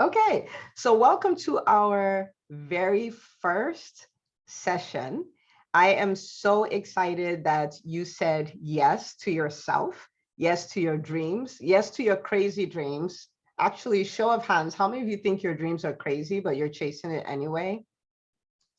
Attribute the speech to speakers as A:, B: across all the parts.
A: Okay, so welcome to our very first session. I am so excited that you said yes to yourself, yes to your dreams, yes to your crazy dreams. Actually, show of hands, how many of you think your dreams are crazy, but you're chasing it anyway?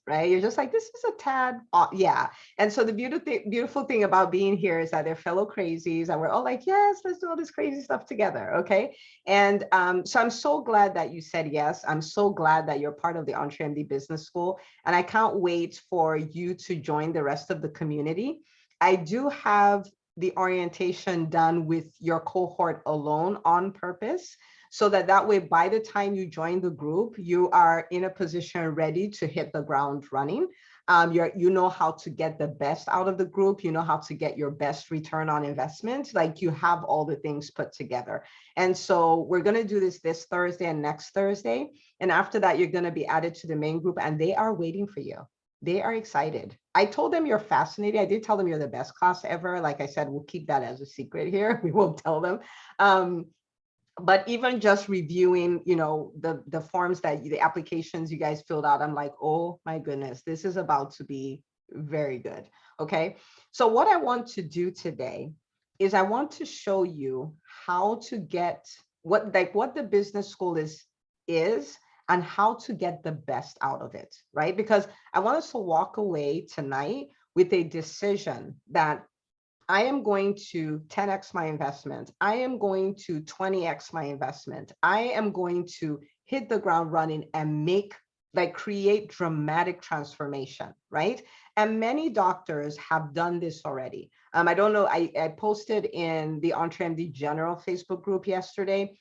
A: Right? You're just like, this is a tad, yeah. And so the beautiful thing about being here is that they're fellow crazies and we're all like, yes, let's do all this crazy stuff together, okay? And so I'm so glad that you said yes. I'm so glad that you're part of the EntreMD Business School. And I can't wait for you to join the rest of the community. I do have the orientation done with your cohort alone on purpose, so that way, by the time you join the group, you are in a position ready to hit the ground running. You know how to get the best out of the group. You know how to get your best return on investment. Like, you have all the things put together. And so we're going to do this Thursday and next Thursday. And after that, you're going to be added to the main group, and they are waiting for you. They are excited. I told them you're fascinating. I did tell them you're the best class ever. Like I said, we'll keep that as a secret here. We won't tell them. But even just reviewing, the forms the applications you guys filled out, I'm like, oh my goodness, this is about to be very good. Okay. So what I want to do today is I want to show you how to get what the business school is and how to get the best out of it, right? Because I want us to walk away tonight with a decision that I am going to 10x my investment. I am going to 20x my investment. I am going to hit the ground running and create dramatic transformation, right? And many doctors have done this already. I don't know, I posted in the EntreMD General Facebook group yesterday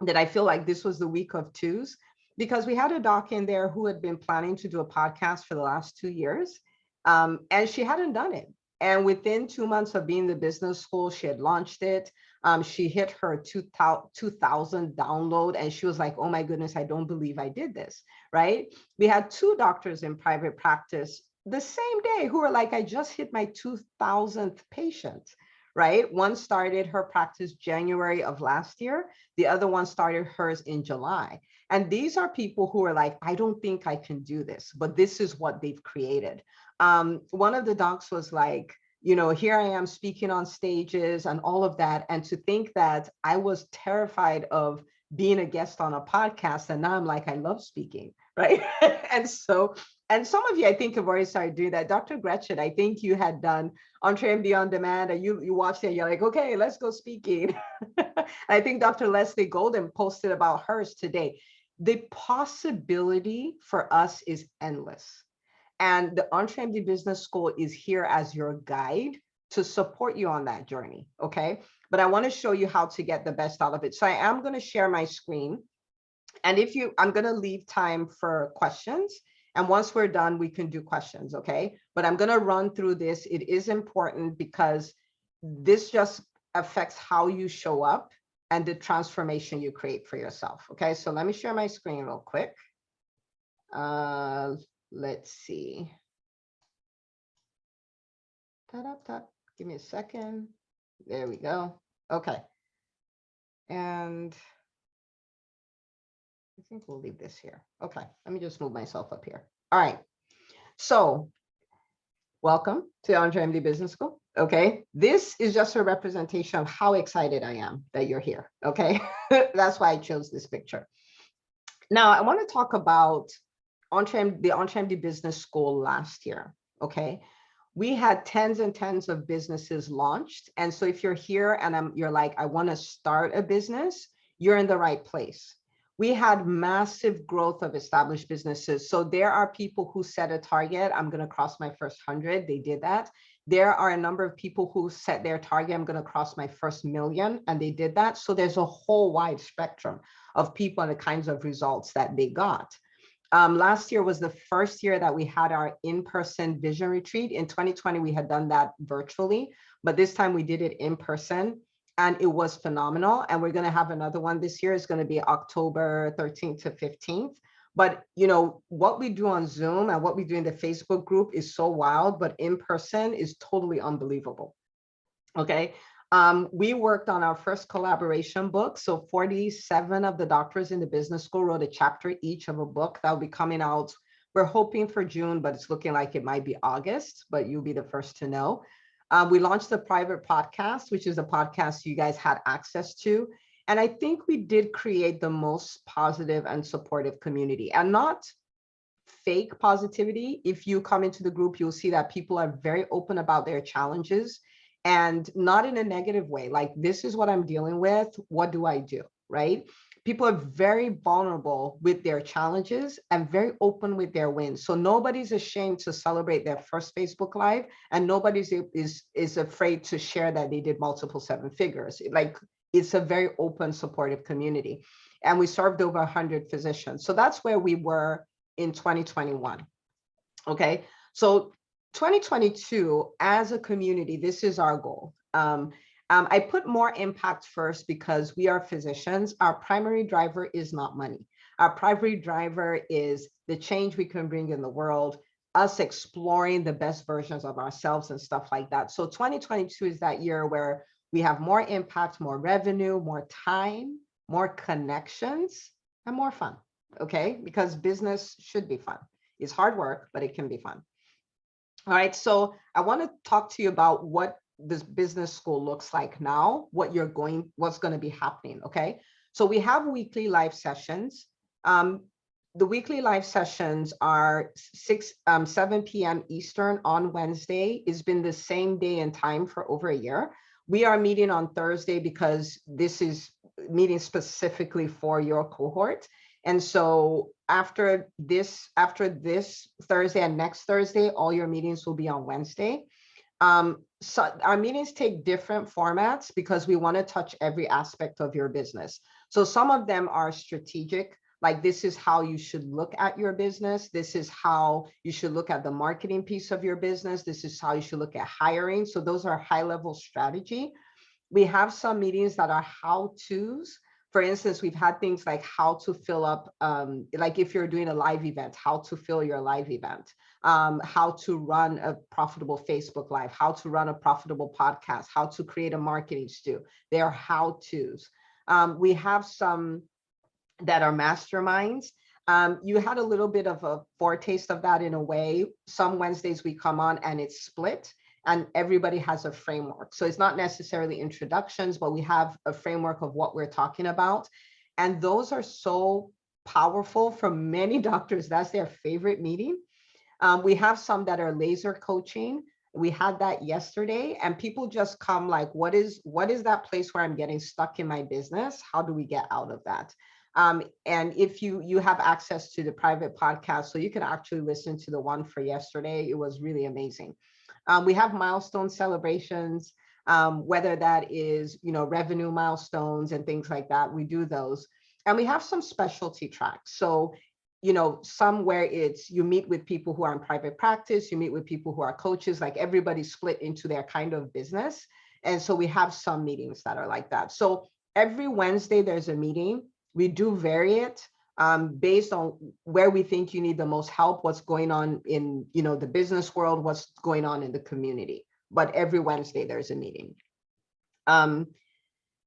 A: that I feel like this was the week of twos, because we had a doc in there who had been planning to do a podcast for the last 2 years, and she hadn't done it. And within 2 months of being in the business school, she had launched it. She hit her 2,000 download, and she was like, oh my goodness, I don't believe I did this, right? We had 2 doctors in private practice the same day who were like, I just hit my 2,000th patient, right? One started her practice January of last year. The other one started hers in July. And these are people who are like, I don't think I can do this, but this is what they've created. One of the docs was like, here I am speaking on stages and all of that. And to think that I was terrified of being a guest on a podcast, and now I'm like, I love speaking, right? and some of you, I think, have already started doing that. Dr. Gretchen, I think you had done EntreMD On Demand, and you watched it, you're like, okay, let's go speaking. I think Dr. Leslie Golden posted about hers today. The possibility for us is endless. And the EntreMD Business School is here as your guide to support you on that journey, okay? But I want to show you how to get the best out of it. So I am going to share my screen. And I'm going to leave time for questions. And once we're done, we can do questions, okay? But I'm going to run through this. It is important because this just affects how you show up and the transformation you create for yourself, okay? So let me share my screen real quick. Let's see. Give me a second. There we go. Okay. And I think we'll leave this here. Okay. Let me just move myself up here. All right. So welcome to EntreMD Business School. Okay. This is just a representation of how excited I am that you're here. Okay. That's why I chose this picture. Now I want to talk about the EntreMD Business School last year, okay? We had tens and tens of businesses launched. And so if you're here and you're like, I want to start a business, you're in the right place. We had massive growth of established businesses. So there are people who set a target. I'm going to cross my first 100. They did that. There are a number of people who set their target. I'm going to cross my first million, and they did that. So there's a whole wide spectrum of people and the kinds of results that they got. Last year was the first year that we had our in-person vision retreat. In 2020, we had done that virtually, but this time we did it in person, and it was phenomenal. And we're going to have another one this year. It's going to be October 13th to 15th. But what we do on Zoom and what we do in the Facebook group is so wild, but in person is totally unbelievable. Okay. We worked on our first collaboration book. So 47 of the doctors in the business school wrote a chapter each of a book that will be coming out. We're hoping for June, but it's looking like it might be August, but you'll be the first to know. We launched a private podcast, which is a podcast you guys had access to. And I think we did create the most positive and supportive community, and not fake positivity. If you come into the group, you'll see that people are very open about their challenges, and not in a negative way. Like, this is what I'm dealing with. What do I do? Right? People are very vulnerable with their challenges and very open with their wins. So nobody's ashamed to celebrate their first Facebook Live, and nobody's is afraid to share that they did multiple seven figures. Like, it's a very open, supportive community. And we served over 100 physicians. So that's where we were in 2021. Okay, so 2022, as a community, this is our goal. I put more impact first because we are physicians. Our primary driver is not money. Our primary driver is the change we can bring in the world, us exploring the best versions of ourselves and stuff like that. So 2022 is that year where we have more impact, more revenue, more time, more connections, and more fun. Okay, because business should be fun. It's hard work, but it can be fun. All right, so I want to talk to you about what this business school looks like now, what's going to be happening. Okay, so we have weekly live sessions. The weekly live sessions are 7 p.m. Eastern on Wednesday. It's been the same day and time for over a year. We are meeting on Thursday because this is meeting specifically for your cohort. And so after this Thursday and next Thursday, all your meetings will be on Wednesday. So our meetings take different formats because we want to touch every aspect of your business. So some of them are strategic, like this is how you should look at your business. This is how you should look at the marketing piece of your business. This is how you should look at hiring. So those are high-level strategy. We have some meetings that are how-tos. For instance, we've had things like how to fill up, like if you're doing a live event, how to fill your live event, how to run a profitable Facebook Live, how to run a profitable podcast, how to create a marketing stew. They are how-tos. We have some that are masterminds. You had a little bit of a foretaste of that in a way. Some Wednesdays we come on and it's split, and everybody has a framework. So it's not necessarily introductions, but we have a framework of what we're talking about. And those are so powerful for many doctors. That's their favorite meeting. We have some that are laser coaching. We had that yesterday, and people just come like, what is that place where I'm getting stuck in my business? How do we get out of that? And if you have access to the private podcast, so you can actually listen to the one for yesterday. It was really amazing. We have milestone celebrations, whether that is, revenue milestones and things like that. We do those. And we have some specialty tracks. So, somewhere it's you meet with people who are in private practice, you meet with people who are coaches, like everybody's split into their kind of business. And so we have some meetings that are like that. So every Wednesday there's a meeting. We do vary it based on where we think you need the most help, what's going on in the business world, what's going on in the community. But every Wednesday there's a meeting.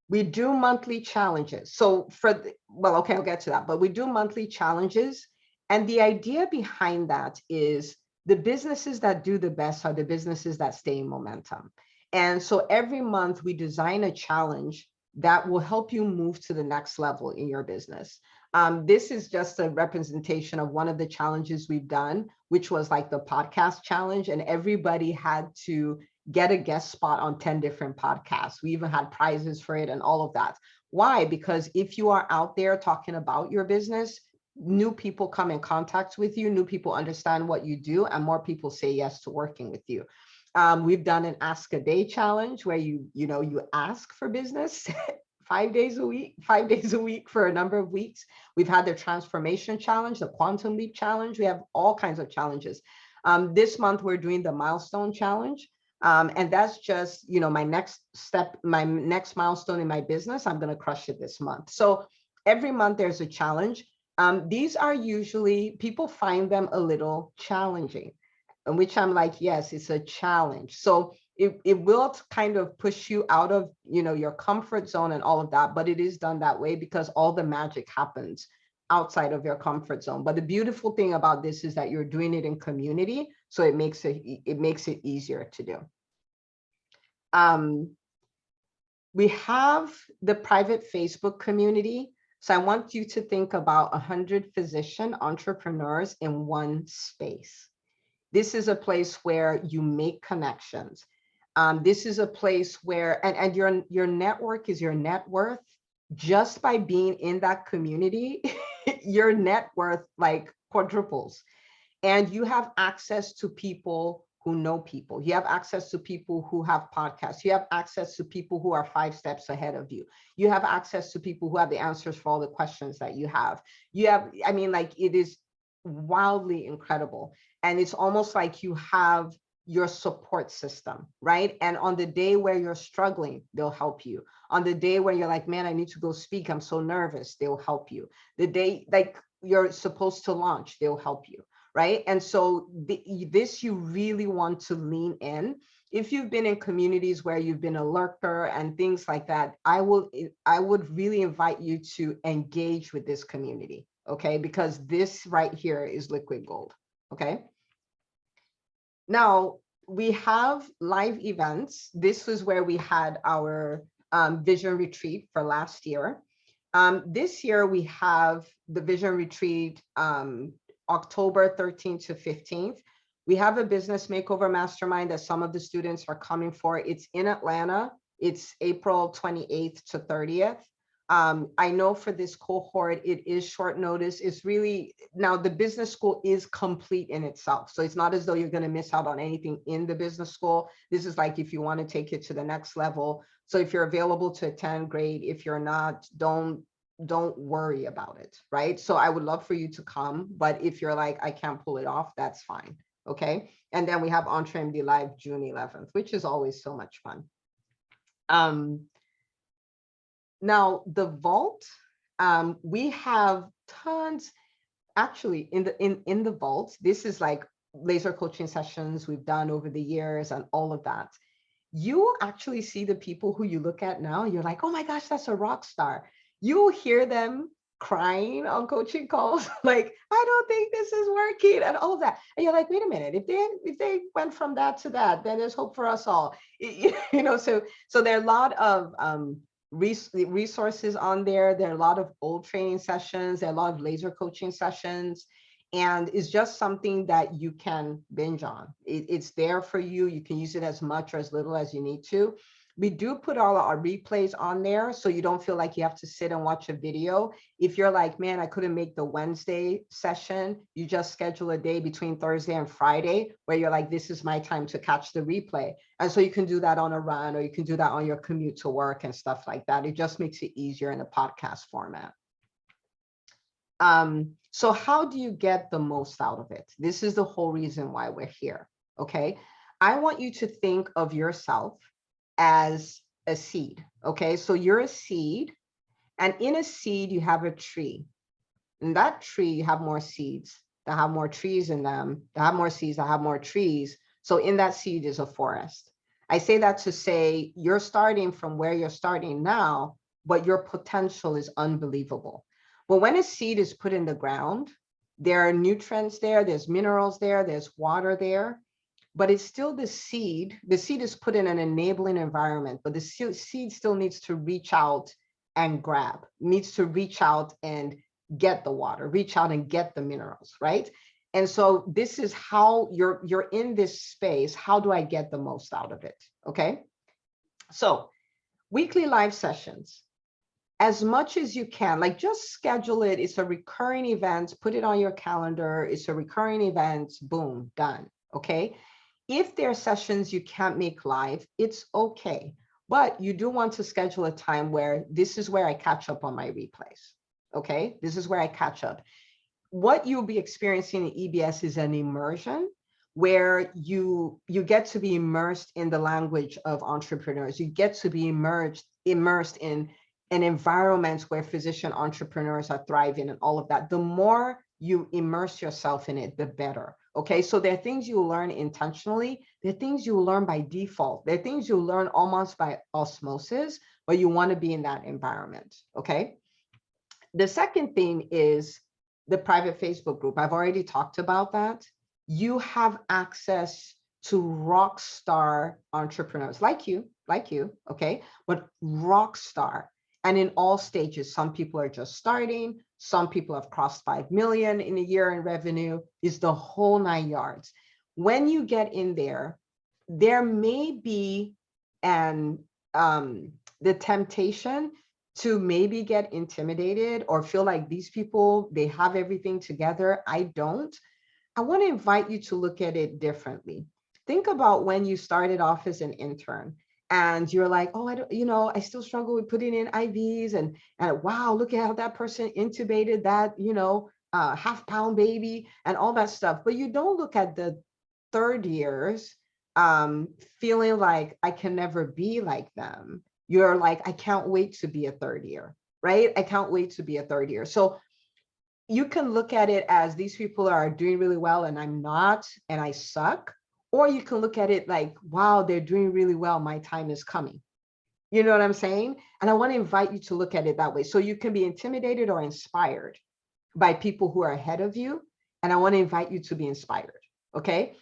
A: We do monthly challenges. So okay, I'll get to that, but we do monthly challenges. And the idea behind that is the businesses that do the best are the businesses that stay in momentum. And so every month we design a challenge that will help you move to the next level in your business. This is just a representation of one of the challenges we've done, which was like the podcast challenge, and everybody had to get a guest spot on 10 different podcasts. We even had prizes for it and all of that. Why? Because if you are out there talking about your business, new people come in contact with you, new people understand what you do, and more people say yes to working with you. We've done an ask a day challenge where you ask for business 5 days a week for a number of weeks. We've had the transformation challenge, the quantum leap challenge. We have all kinds of challenges. This month we're doing the milestone challenge. And that's just, my next step, my next milestone in my business. I'm going to crush it this month. So every month there's a challenge. These are usually, people find them a little challenging, in which I'm like, yes, it's a challenge. So it will kind of push you out of, your comfort zone and all of that, but it is done that way because all the magic happens outside of your comfort zone. But the beautiful thing about this is that you're doing it in community, so it makes it easier to do. We have the private Facebook community. So I want you to think about 100 physician entrepreneurs in one space. This is a place where you make connections. This is a place where, and your network is your net worth. Just by being in that community, your net worth like quadruples. And you have access to people who know people. You have access to people who have podcasts. You have access to people who are 5 steps ahead of you. You have access to people who have the answers for all the questions that you have. I mean, like, it is wildly incredible. And it's almost like you have your support system, right? And on the day where you're struggling, they'll help you. On the day where you're like, man, I need to go speak, I'm so nervous, they'll help you. The day like you're supposed to launch, they'll help you, right? And so this, you really want to lean in. If you've been in communities where you've been a lurker and things like that, I would really invite you to engage with this community, okay? Because this right here is liquid gold, okay? Now, we have live events. This was where we had our vision retreat for last year. This year, we have the vision retreat October 13th to 15th. We have a business makeover mastermind that some of the students are coming for. It's in Atlanta. It's April 28th to 30th. I know for this cohort, it is short notice. It's really, now the business school is complete in itself. So it's not as though you're going to miss out on anything in the business school. This is like if you want to take it to the next level. So if you're available to attend, great. If you're not, don't worry about it, right? So I would love for you to come, but if you're like, I can't pull it off, that's fine, okay? And then we have EntreMD Live June 11th, which is always so much fun. Now the vault, we have tons, actually in the vault. This is like laser coaching sessions we've done over the years and all of that. You actually see the people who you look at now, you're like, oh my gosh, that's a rock star. You hear them crying on coaching calls, like, I don't think this is working and all of that. And you're like, wait a minute, if they went from that to that, then there's hope for us all. So there are a lot of resources on there. There are a lot of old training sessions, there are a lot of laser coaching sessions, and it's just something that you can binge on. It's there for you. You can use it as much or as little as you need to. We do put all our replays on there, so you don't feel like you have to sit and watch a video. If you're like, man, I couldn't make the Wednesday session, you just schedule a day between Thursday and Friday where you're like, this is my time to catch the replay. And so you can do that on a run, or you can do that on your commute to work and stuff like that. It just makes it easier in a podcast format. So how do you get the most out of it? This is the whole reason why we're here, okay? I want you to think of yourself as a seed, okay? So you're a seed, and in a seed, you have a tree. In that tree, you have more seeds that have more trees in them, that have more seeds that have more trees. So in that seed is a forest. I say that to say you're starting from where you're starting now, but your potential is unbelievable. But when a seed is put in the ground, there are nutrients there, there's minerals there, there's water there, but it's still the seed. The seed is put in an enabling environment, but the seed still needs to reach out and grab, needs to reach out and get the water, reach out and get the minerals, right? And so this is how you're in this space. How do I get the most out of it? Okay. So weekly live sessions, as much as you can, like just schedule it. It's a recurring event, put it on your calendar. It's a recurring event, boom, done. Okay. If there are sessions you can't make live, it's okay. But you do want to schedule a time where this is where I catch up on my replays. Okay, this is where I catch up. What you'll be experiencing in EBS is an immersion where you get to be immersed in the language of entrepreneurs. You get to be immersed in an environment where physician entrepreneurs are thriving and all of that. The more you immerse yourself in it, the better. Okay, so there are things you learn intentionally. They're things you learn by default. They're things you learn almost by osmosis, but you want to be in that environment. Okay. The second thing is the private Facebook group. I've already talked about that. You have access to rock star entrepreneurs like you, okay? But rock star. And in all stages, some people are just starting, some people have crossed 5 million in a year in revenue, is the whole 9 yards. When you get in there, there may be an the temptation to maybe get intimidated or feel like these people, they have everything together. I don't. I want to invite you to look at it differently. Think about when you started off as an intern and you're like, oh, I don't, I still struggle with putting in IVs and wow, look at how that person intubated that, half-pound baby and all that stuff. But you don't look at the third years feeling like I can never be like them. You're like, I can't wait to be a third year, right? I can't wait to be a third year. So you can look at it as these people are doing really well and I'm not, and I suck. Or you can look at it like, wow, they're doing really well. My time is coming. You know what I'm saying? And I want to invite you to look at it that way. So you can be intimidated or inspired by people who are ahead of you. And I want to invite you to be inspired. Okay.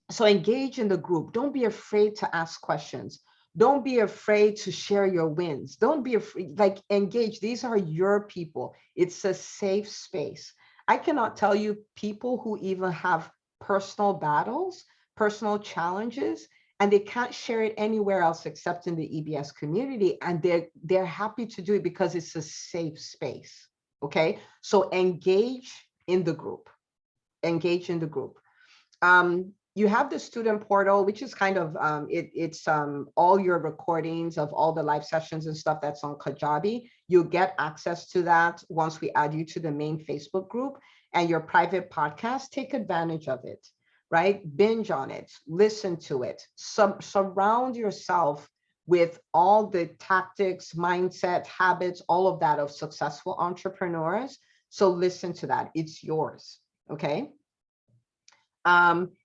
A: So engage in the group. Don't be afraid to ask questions. Don't be afraid to share your wins. Don't be afraid, like engage. These are your people. It's a safe space. I cannot tell you people who even have personal battles, personal challenges, and they can't share it anywhere else except in the EBS community. And they're happy to do it because it's a safe space. Okay. So engage in the group. Engage in the group. You have the student portal, which is kind of, it's all your recordings of all the live sessions and stuff that's on Kajabi. You'll get access to that once we add you to the main Facebook group, and your private podcast, take advantage of it, right? Binge on it, listen to it, surround yourself with all the tactics, mindset, habits, all of that of successful entrepreneurs. So listen to that, it's yours, okay?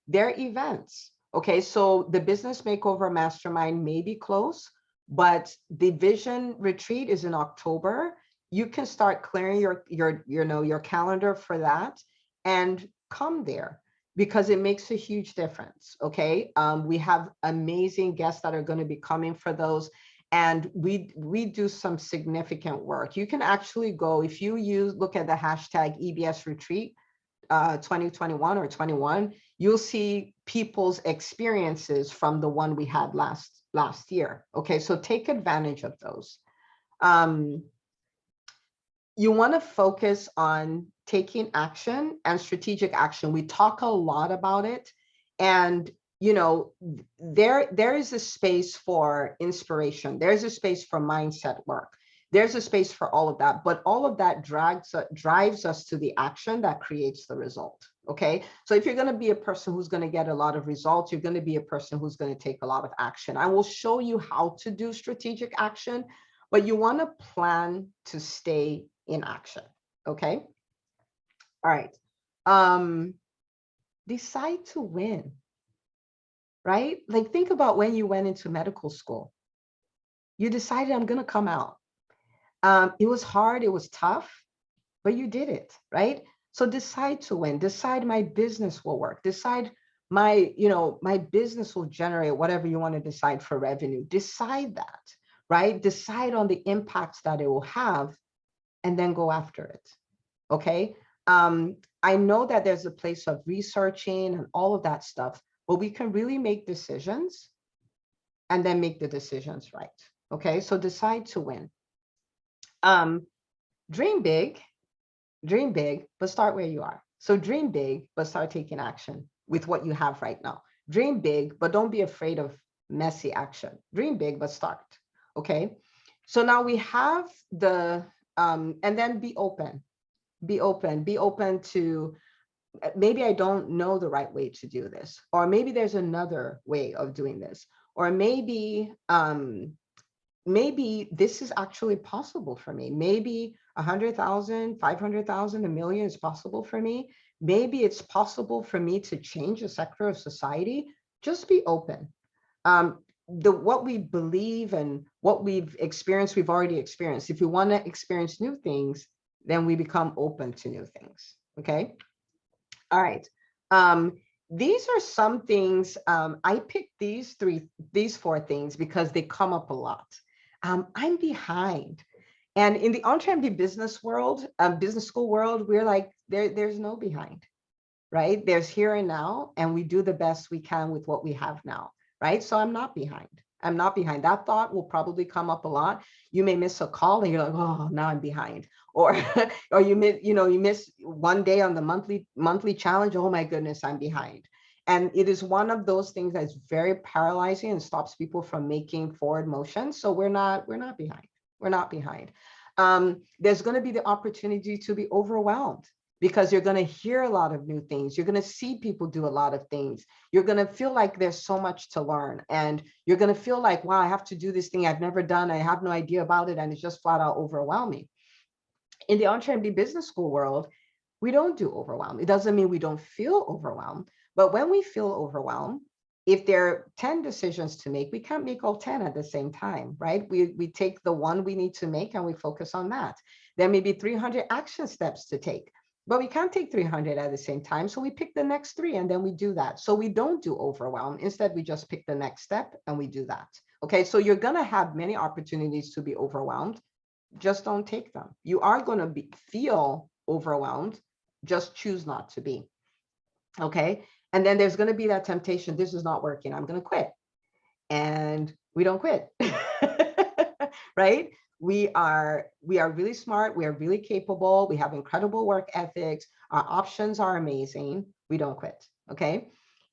A: Their events. Okay, so the Business Makeover Mastermind may be close, but the Vision Retreat is in October. You can start clearing your calendar for that and come there because it makes a huge difference. Okay, we have amazing guests that are going to be coming for those, and we do some significant work. You can actually go, if you look at the hashtag EBS Retreat 2021 or 21, you'll see people's experiences from the one we had last year. Okay, so take advantage of those. You want to focus on taking action and strategic action. We talk a lot about it, and there is a space for inspiration. There's a space for mindset work. There's a space for all of that, but all of that drives us to the action that creates the result. Okay, so if you're going to be a person who's going to get a lot of results, you're going to be a person who's going to take a lot of action. I will show you how to do strategic action, but you want to plan to stay in action. Okay, all right. Decide to win, right? Like, think about when you went into medical school. You decided, I'm going to come out. It was hard, it was tough, but you did it, right? So decide to win. Decide my business will work. Decide my business will generate whatever you want to decide for revenue. Decide that, right? Decide on the impacts that it will have, and then go after it. Okay. I know that there's a place of researching and all of that stuff, but we can really make decisions and then make the decisions right. Okay. So decide to win. Dream big, but start where you are. So dream big, but start taking action with what you have right now. Dream big, but don't be afraid of messy action. Dream big, but start. Okay. So now we have the, and then be open to, maybe I don't know the right way to do this, or maybe there's another way of doing this, or maybe this is actually possible for me. Maybe 100,000, 500,000, $1 million is possible for me. Maybe it's possible for me to change a sector of society. Just be open. What we believe and what we've experienced, we've already experienced. If we want to experience new things, then we become open to new things. Okay. All right. These are some things. I picked these four things because they come up a lot. I'm behind. And in the EntreMD business world, business school world, we're like, there's no behind, right? There's here and now, and we do the best we can with what we have now, right? So I'm not behind. I'm not behind. That thought will probably come up a lot. You may miss a call and you're like, oh, now I'm behind. Or or you miss one day on the monthly challenge. Oh my goodness, I'm behind. And it is one of those things that's very paralyzing and stops people from making forward motion. So we're not behind. We're not behind. There's going to be the opportunity to be overwhelmed, because you're going to hear a lot of new things. You're going to see people do a lot of things. You're going to feel like there's so much to learn. And you're going to feel like, wow, I have to do this thing I've never done. I have no idea about it. And it's just flat out overwhelming. In the EntreMD business school world, we don't do overwhelm. It doesn't mean we don't feel overwhelmed. But when we feel overwhelmed, if there are 10 decisions to make, we can't make all 10 at the same time, right? We take the one we need to make and we focus on that. There may be 300 action steps to take, but we can't take 300 at the same time. So we pick the next 3 and then we do that. So we don't do overwhelm. Instead, we just pick the next step and we do that. Okay, so you're going to have many opportunities to be overwhelmed. Just don't take them. You are going to feel overwhelmed. Just choose not to be. Okay. And then there's going to be that temptation. This is not working. I'm going to quit. And we don't quit. Right? We are really smart. We are really capable. We have incredible work ethics. Our options are amazing. We don't quit. Okay.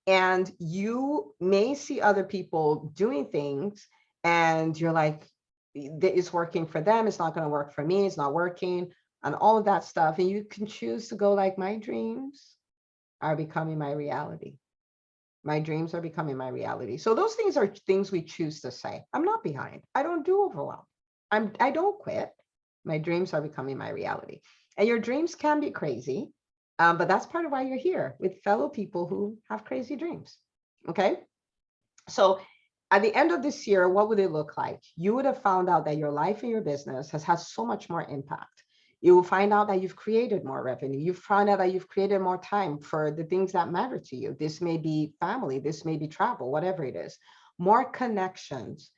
A: And you may see other people doing things and you're like, it's working for them. It's not going to work for me. It's not working, and all of that stuff. And you can choose to go like, my dreams are becoming my reality. My dreams are becoming my reality. So those things are things we choose to say. I'm not behind. I don't do overwhelm. I don't quit. My dreams are becoming my reality. And your dreams can be crazy, but that's part of why you're here with fellow people who have crazy dreams. Okay. So at the end of this year, what would it look like? You would have found out that your life and your business has had so much more impact. You will find out that you've created more revenue. You find out that you've created more time for the things that matter to you. This may be family, this may be travel, whatever it is. More connections.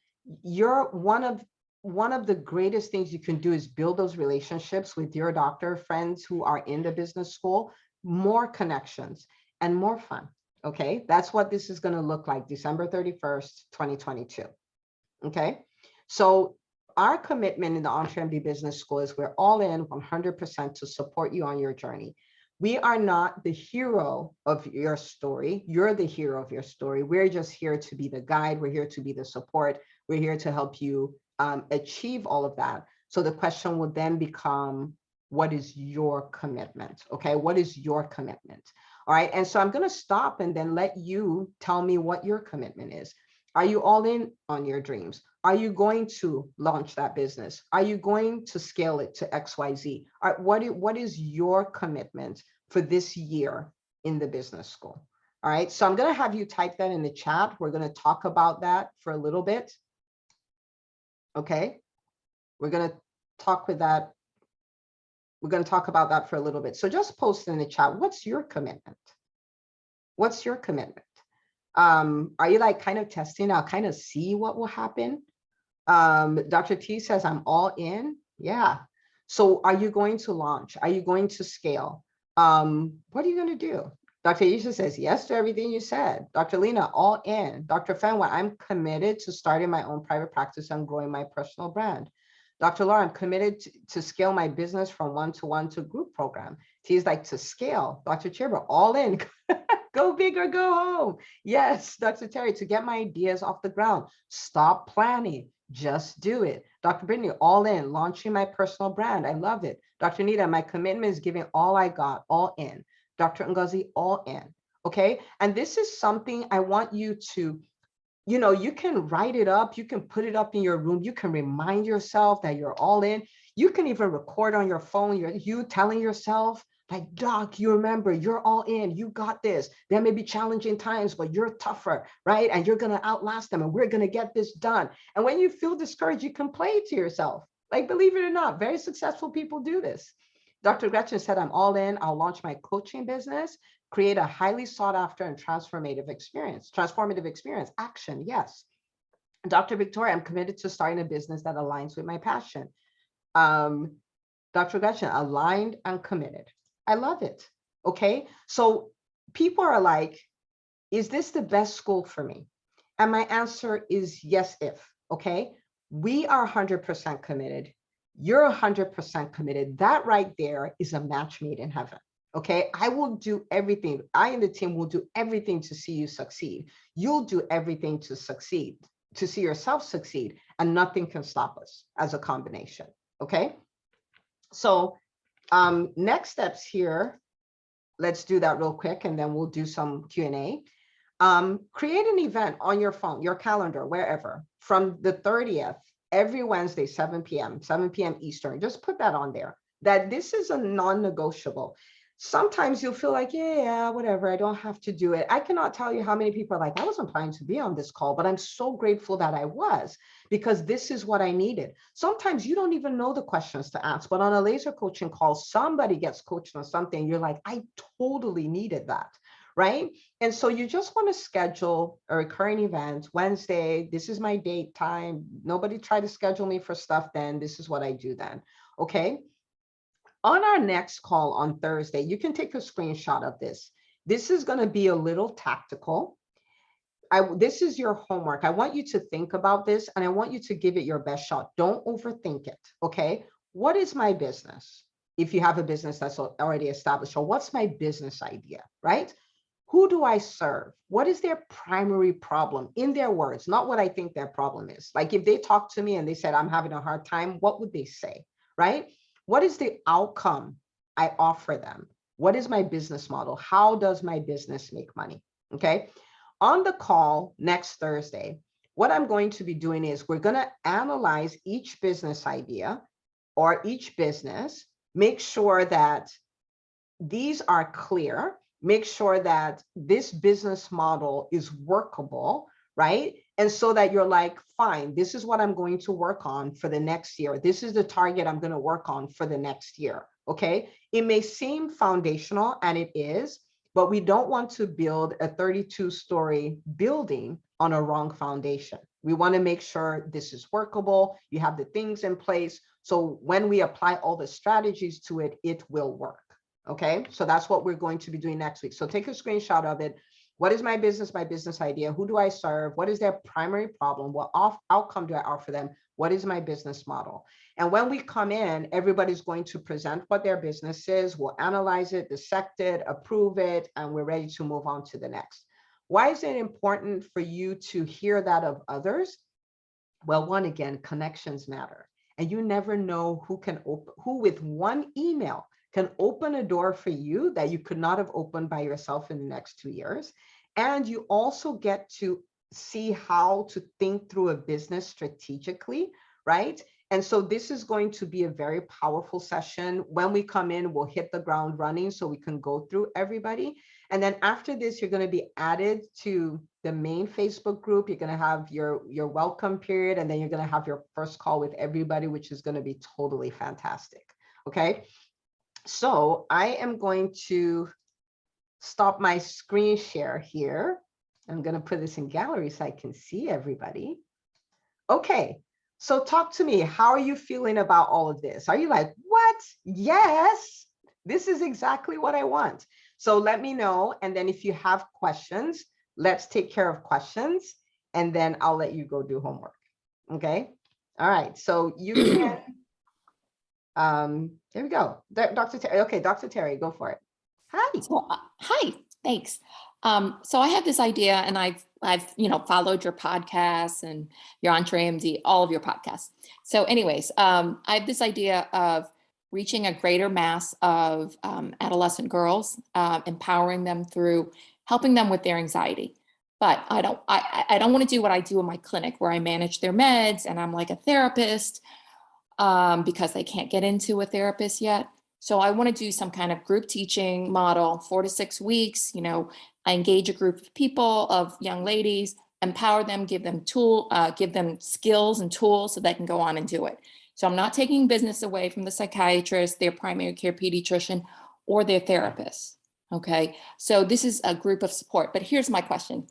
A: You're one of the greatest things you can do is build those relationships with your doctor friends who are in the business school. More connections and more fun. Okay, that's what this is going to look like December 31st, 2022. Okay, so our commitment in the EntreMD Business School is we're all in 100% to support you on your journey. We are not the hero of your story. You're the hero of your story. We're just here to be the guide. We're here to be the support. We're here to help you achieve all of that. So the question would then become, what is your commitment? Okay, what is your commitment? All right, and so I'm going to stop and then let you tell me what your commitment is. Are you all in on your dreams? Are you going to launch that business? Are you going to scale it to XYZ? What is your commitment for this year in the business school? All right, so I'm going to have you type that in the chat. We're going to talk about that for a little bit. Okay, we're going to talk with that. We're going to talk about that for a little bit. So just post in the chat, what's your commitment? What's your commitment? Are you like kind of testing out, kind of see what will happen? Dr. T says, I'm all in. Yeah. So are you going to launch? Are you going to scale? What are you going to do? Dr. Isha says, yes to everything you said. Dr. Lena, all in. Dr. Fenwa, I'm committed to starting my own private practice and growing my personal brand. Dr. Laura, I'm committed to scale my business from one-to-one to group program. T's like, to scale. Dr. Chirba, all in. Go big or go home. Yes, Dr. Terry, to get my ideas off the ground. Stop planning. Just do it. Dr. Brittany, all in, launching my personal brand. I love it. Dr. Nita, my commitment is giving all I got, all in. Dr. Ngozi, all in. Okay. And this is something I want you to, you can write it up. You can put it up in your room. You can remind yourself that you're all in. You can even record on your phone, you telling yourself, Like, doc, you remember, you're all in, you got this. There may be challenging times, but you're tougher, right? And you're going to outlast them and we're going to get this done. And when you feel discouraged, you can play to yourself. Like, believe it or not, very successful people do this. Dr. Gretchen said, I'm all in. I'll launch my coaching business, create a highly sought after and transformative experience. Action, yes. Dr. Victoria, I'm committed to starting a business that aligns with my passion. Dr. Gretchen, aligned and committed. I love it. Okay. So people are like, is this the best school for me? And my answer is yes, if. Okay. We are 100% committed. You're 100% committed. That right there is a match made in heaven. Okay. I will do everything. I and the team will do everything to see you succeed. You'll do everything to succeed, to see yourself succeed, and nothing can stop us as a combination. Okay. So next steps here, let's do that real quick, and then we'll do some Q&A. Create an event on your phone, your calendar, wherever, from the 30th, every Wednesday, 7 p.m. Eastern. Just put that on there, that this is a non-negotiable. Sometimes you'll feel like, yeah, whatever, I don't have to do it. I cannot tell you how many people are like, I wasn't planning to be on this call, but I'm so grateful that I was, because this is what I needed. Sometimes you don't even know the questions to ask, but on a laser coaching call, somebody gets coached on something. You're like, I totally needed that, right? And so you just want to schedule a recurring event. Wednesday, this is my date time. Nobody try to schedule me for stuff then. This is what I do then, okay? On our next call on Thursday, you can take a screenshot of this. This is going to be a little tactical. This is your homework. I want you to think about this, and I want you to give it your best shot. Don't overthink it, okay? What is my business? If you have a business that's already established, or what's my business idea, right? Who do I serve? What is their primary problem? In their words, not what I think their problem is. Like if they talk to me and they said, I'm having a hard time, what would they say, right? What is the outcome I offer them? What is my business model? How does my business make money? Okay. On the call next Thursday, what I'm going to be doing is we're going to analyze each business idea or each business, make sure that these are clear, make sure that this business model is workable, right? And so that you're like, fine, this is what I'm going to work on for the next year. This is the target I'm going to work on for the next year, okay? It may seem foundational, and it is, but we don't want to build a 32-story building on a wrong foundation. We want to make sure this is workable. You have the things in place. So when we apply all the strategies to it, it will work. Okay, so that's what we're going to be doing next week. So take a screenshot of it. What is my business idea? Who do I serve? What is their primary problem? What outcome do I offer them? What is my business model? And when we come in, everybody's going to present what their business is. We'll analyze it, dissect it, approve it, and we're ready to move on to the next. Why is it important for you to hear that of others? Well, one, again, connections matter. And you never know who with one email can open a door for you that you could not have opened by yourself in the next 2 years. And you also get to see how to think through a business strategically, right? And so this is going to be a very powerful session. When we come in, we'll hit the ground running so we can go through everybody. And then after this, you're going to be added to the main Facebook group. You're going to have your welcome period, and then you're going to have your first call with everybody, which is going to be totally fantastic. Okay. So I am going to stop my screen share here. I'm going to put this in gallery so I can see everybody. Okay, so talk to me. How are you feeling about all of this? Are you like, what? Yes, this is exactly what I want. So let me know. And then if you have questions, let's take care of questions. And then I'll let you go do homework. Okay. All right. So you can. There we go. Dr. Terry. Okay, Dr. Terry, go for it. Hi.
B: So, hi, thanks. So I have this idea, and I've followed your podcasts and your Entre AMD, all of your podcasts. So anyways, I have this idea of reaching a greater mass of adolescent girls, empowering them through helping them with their anxiety. But I don't want to do what I do in my clinic, where I manage their meds and I'm like a therapist, because they can't get into a therapist yet. So I want to do some kind of group teaching model, 4 to 6 weeks. I engage a group of people, of young ladies, empower them, give them skills and tools so they can go on and do it. So I'm not taking business away from the psychiatrist, their primary care pediatrician, or their therapist. Okay. So this is a group of support. But here's my question.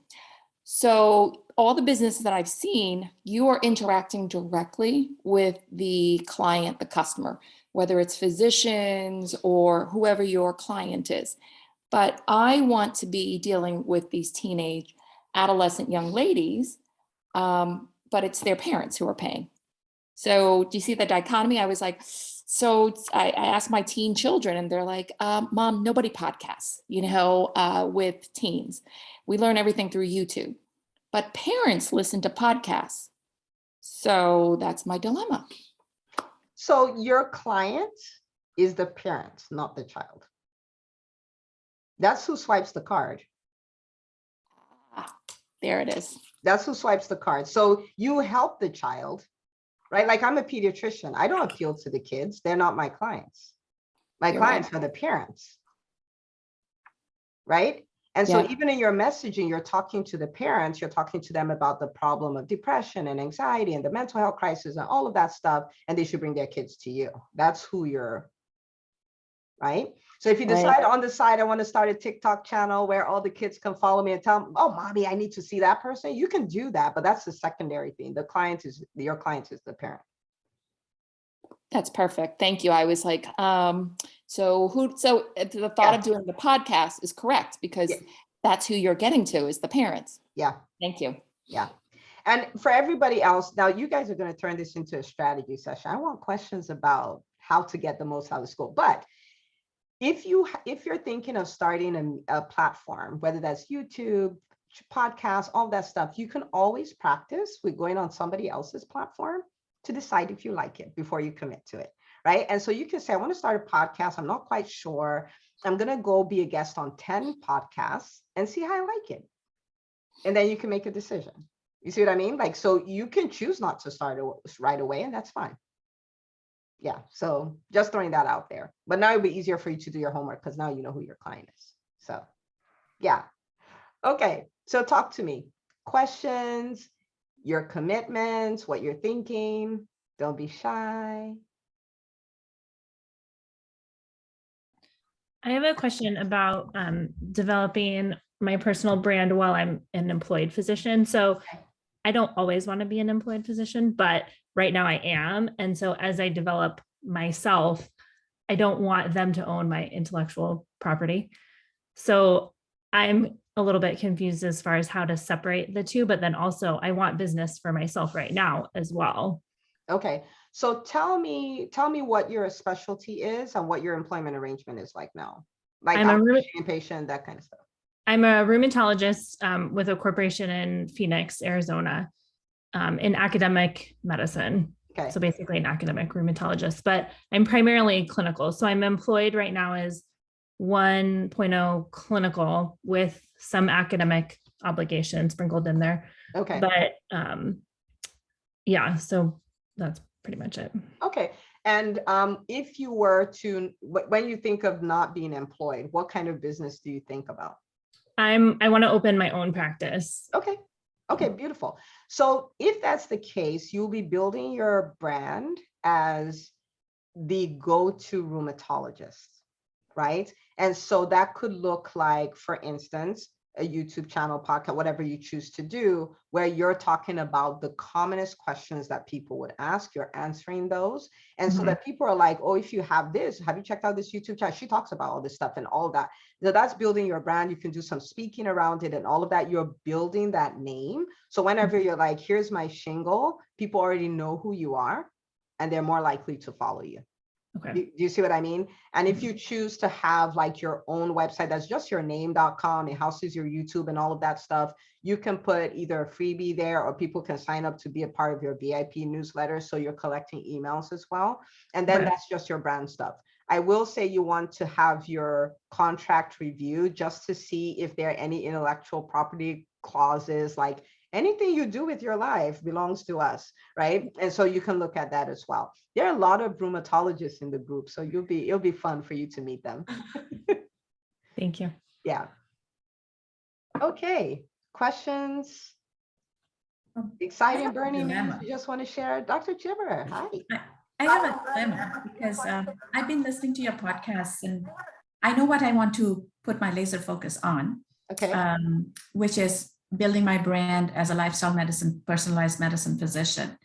B: So all the businesses that I've seen, you are interacting directly with the client, the customer, whether it's physicians or whoever your client is. But I want to be dealing with these teenage, adolescent young ladies, but it's their parents who are paying. So do you see the dichotomy? I was like, I asked my teen children and they're like, Mom, nobody podcasts, with teens. We learn everything through YouTube, but parents listen to podcasts. So that's my dilemma.
A: So your client is the parent, not the child. That's who swipes the card.
B: There it is.
A: That's who swipes the card. So you help the child, right? Like I'm a pediatrician. I don't appeal to the kids. They're not my clients. My clients are the parents, right? And so even in your messaging, you're talking to the parents, you're talking to them about the problem of depression and anxiety and the mental health crisis and all of that stuff, and they should bring their kids to you. That's who you're, right? So if you decide on the side, I want to start a TikTok channel where all the kids can follow me and tell them, oh, mommy, I need to see that person. You can do that, but that's the secondary thing. Your client is the parent.
B: That's perfect. Thank you. I was like, so the thought of doing the podcast is correct because that's who you're getting to is the parents.
A: Yeah.
B: Thank you.
A: Yeah. And for everybody else, now you guys are going to turn this into a strategy session. I want questions about how to get the most out of school. But if you're thinking of starting a platform, whether that's YouTube, podcasts, all that stuff, you can always practice with going on somebody else's platform to decide if you like it before you commit to it, right? And so you can say, I want to start a podcast. I'm not quite sure. I'm going to go be a guest on 10 podcasts and see how I like it. And then you can make a decision. You see what I mean? Like, so you can choose not to start right away, and that's fine. Yeah, so just throwing that out there. But now it'll be easier for you to do your homework because now you know who your client is. So yeah. Okay, so talk to me. Questions, your commitments, what you're thinking. Don't be shy.
C: I have a question about developing my personal brand while I'm an employed physician. So I don't always want to be an employed physician, but right now I am. And so as I develop myself, I don't want them to own my intellectual property. So I'm a little bit confused as far as how to separate the two, but then also I want business for myself right now as well.
A: Okay. So tell me what your specialty is and what your employment arrangement is like now. Like
C: I'm
A: inpatient, that kind of stuff.
C: I'm a rheumatologist with a corporation in Phoenix, Arizona, in academic medicine.
A: Okay.
C: So basically an academic rheumatologist, but I'm primarily clinical. So I'm employed right now as 1.0 clinical with some academic obligations sprinkled in there.
A: Okay.
C: But yeah, so that's pretty much it.
A: Okay. And if you were to, when you think of not being employed, what kind of business do you think about?
C: I want to open my own practice.
A: Okay. Okay, beautiful. So if that's the case, you'll be building your brand as the go-to rheumatologist, right? And so that could look like, for instance, a YouTube channel, podcast, whatever you choose to do, where you're talking about the commonest questions that people would ask, you're answering those. And so that people are like, oh, if you have this, have you checked out this YouTube channel? She talks about all this stuff and all that. So that's building your brand. You can do some speaking around it and all of that. You're building that name. So whenever you're like, here's my shingle, people already know who you are and they're more likely to follow you.
C: Okay.
A: Do you see what I mean? And if you choose to have like your own website, that's just your name.com, it houses your YouTube and all of that stuff, you can put either a freebie there or people can sign up to be a part of your VIP newsletter. So you're collecting emails as well. And then that's just your brand stuff. I will say you want to have your contract reviewed just to see if there are any intellectual property clauses, like anything you do with your life belongs to us, right? And so you can look at that as well. There are a lot of rheumatologists in the group, so it'll be fun for you to meet them.
C: Thank you.
A: Yeah. Okay, questions? Exciting, burning news you just want to share? Dr. Chibber, hi.
D: I have a dilemma because I've been listening to your podcasts and I know what I want to put my laser focus on,
A: Okay,
D: which is building my brand as a lifestyle medicine, personalized medicine physician.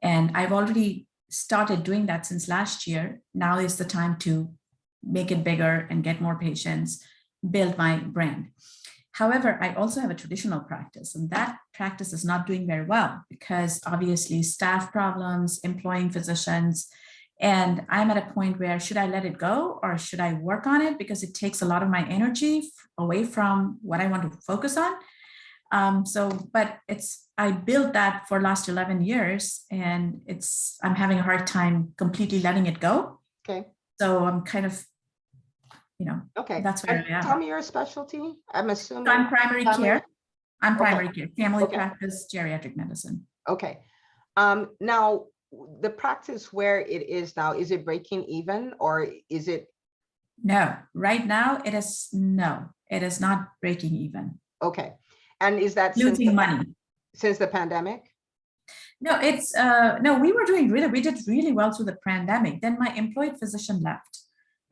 D: And I've already started doing that since last year. Now is the time to make it bigger and get more patients, build my brand. However, I also have a traditional practice, and that practice is not doing very well because obviously staff problems, employing physicians, and I'm at a point where should I let it go or should I work on it because it takes a lot of my energy away from what I want to focus on. But I built that for last 11 years and I'm having a hard time completely letting it go.
A: okay,
D: So I'm kind of,
A: okay.
D: that's where
A: And
D: I am.
A: tell me your specialty. I'm assuming.
D: So I'm primary care. I'm
A: Okay.
D: primary care, family
A: Okay.
D: practice, geriatric medicine.
A: Okay. Now the practice where it is now, is it breaking even or is it?
D: No, right now it is not breaking even.
A: Okay. And is that since
D: Losing money.
A: since the pandemic?
D: No, we did really well through the pandemic. Then my employed physician left.